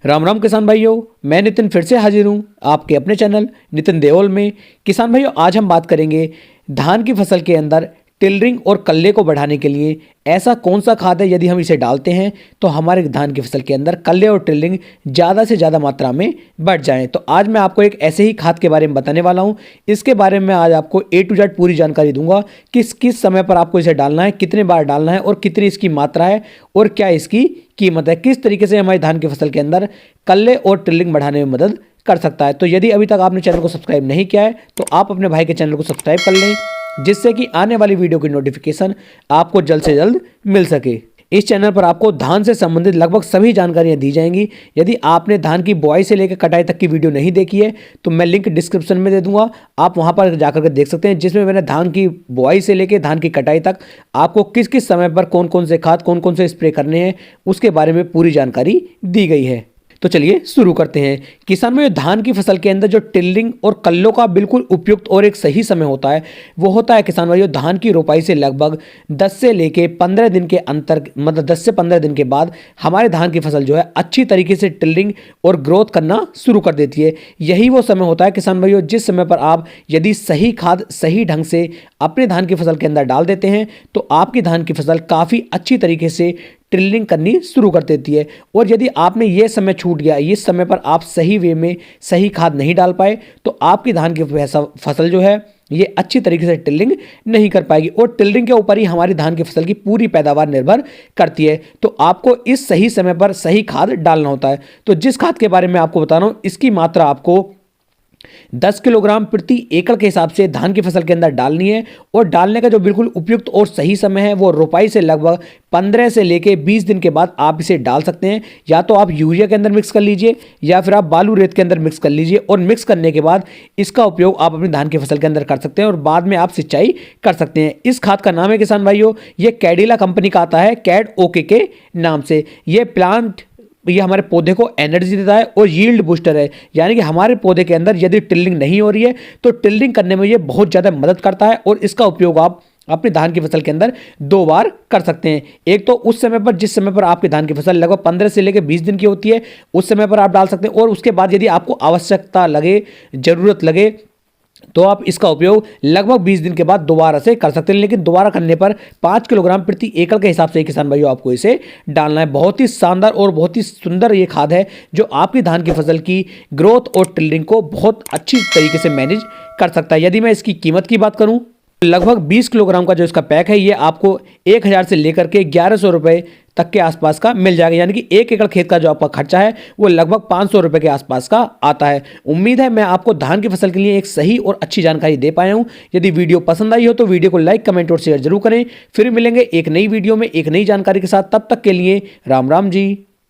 राम राम किसान भाइयों, मैं नितिन फिर से हाजिर हूँ आपके अपने चैनल नितिन देओल में। किसान भाइयों, आज हम बात करेंगे धान की फसल के अंदर टिलरिंग और कल्ले को बढ़ाने के लिए ऐसा कौन सा खाद है यदि हम इसे डालते हैं तो हमारे धान की फसल के अंदर कल्ले और टिलरिंग ज़्यादा से ज़्यादा मात्रा में बढ़ जाएं। तो आज मैं आपको एक ऐसे ही खाद के बारे में बताने वाला हूं। इसके बारे में आज आपको A to Z पूरी जानकारी दूंगा। किस किस समय पर आपको इसे डालना है, कितने बार डालना है और कितनी इसकी मात्रा है और क्या इसकी कीमत है, किस तरीके से हमारी धान की फसल के अंदर कल्ले और टिलरिंग बढ़ाने में मदद कर सकता है। तो यदि अभी तक आपने चैनल को सब्सक्राइब नहीं किया है तो आप अपने भाई के चैनल को सब्सक्राइब कर लें, जिससे कि आने वाली वीडियो की नोटिफिकेशन आपको जल्द से जल्द मिल सके। इस चैनल पर आपको धान से संबंधित लगभग सभी जानकारियां दी जाएंगी। यदि आपने धान की बुआई से लेकर कटाई तक की वीडियो नहीं देखी है तो मैं लिंक डिस्क्रिप्शन में दे दूंगा, आप वहां पर जाकर के देख सकते हैं, जिसमें मैंने धान की बुआई से लेकर धान की कटाई तक आपको किस किस समय पर कौन कौन से खाद, कौन कौन से स्प्रे करने हैं, उसके बारे में पूरी जानकारी दी गई है। तो चलिए शुरू करते हैं। किसान में धान की फसल के अंदर जो टिलरिंग और कल्लों का बिल्कुल उपयुक्त और एक सही समय होता है वो होता है किसान भाइयों धान की रोपाई से लगभग 10 से लेके 15 दिन के अंतर, मतलब 10 से 15 दिन के बाद हमारे धान की फसल जो है अच्छी तरीके से टिलरिंग और ग्रोथ करना शुरू कर देती है। यही वो समय होता है किसान भाइयों जिस समय पर आप यदि सही खाद सही ढंग से अपने धान की फसल के अंदर डाल देते हैं तो आपकी धान की फसल काफ़ी अच्छी तरीके से टिलरिंग करनी शुरू कर देती है। और यदि आपने ये समय छूट गया, इस समय पर आप सही वे में सही खाद नहीं डाल पाए तो आपकी धान की फसल जो है ये अच्छी तरीके से टिलरिंग नहीं कर पाएगी और टिलरिंग के ऊपर ही हमारी धान की फसल की पूरी पैदावार निर्भर करती है। तो आपको इस सही समय पर सही खाद डालना होता है। तो जिस खाद के बारे में आपको बता रहा हूँ इसकी मात्रा आपको 10 किलोग्राम प्रति एकड़ के हिसाब से धान की फसल के अंदर डालनी है। और डालने का जो बिल्कुल उपयुक्त और सही समय है वो रोपाई से लगभग 15 से लेके 20 दिन के बाद आप इसे डाल सकते हैं। या तो आप यूरिया के अंदर मिक्स कर लीजिए या फिर आप बालू रेत के अंदर मिक्स कर लीजिए और मिक्स करने के बाद इसका उपयोग आप अपनी धान की फसल के अंदर कर सकते हैं और बाद में आप सिंचाई कर सकते हैं। इस खाद का नाम है किसान भाइयों, ये कैडिला कंपनी का आता है, कैड ओके के नाम से। ये हमारे पौधे को एनर्जी देता है और यील्ड बूस्टर है, यानी कि हमारे पौधे के अंदर यदि टिलरिंग नहीं हो रही है तो टिलरिंग करने में ये बहुत ज़्यादा मदद करता है। और इसका उपयोग आप अपनी धान की फसल के अंदर 2 बार कर सकते हैं। एक तो उस समय पर जिस समय पर आपकी धान की फसल लगभग 15 से लेकर 20 दिन की होती है उस समय पर आप डाल सकते हैं, और उसके बाद यदि आपको आवश्यकता लगे, ज़रूरत लगे तो आप इसका उपयोग लगभग 20 दिन के बाद दोबारा से कर सकते हैं। लेकिन दोबारा करने पर 5 किलोग्राम प्रति एकड़ के हिसाब से किसान भाइयों आपको इसे डालना है। बहुत ही शानदार और बहुत ही सुंदर ये खाद है जो आपकी धान की फसल की ग्रोथ और टिलरिंग को बहुत अच्छी तरीके से मैनेज कर सकता है। यदि मैं इसकी कीमत की बात करूं लगभग 20 किलोग्राम का जो इसका पैक है ये आपको 1000 से लेकर के 1100 रुपये तक के आसपास का मिल जाएगा, यानी कि 1 एकड़ खेत का जो आपका खर्चा है वो लगभग 500 रुपये के आसपास का आता है। उम्मीद है मैं आपको धान की फसल के लिए एक सही और अच्छी जानकारी दे पाया हूँ। यदि वीडियो पसंद आई हो तो वीडियो को लाइक, कमेंट और शेयर जरूर करें। फिर मिलेंगे एक नई वीडियो में एक नई जानकारी के साथ, तब तक के लिए राम राम जी।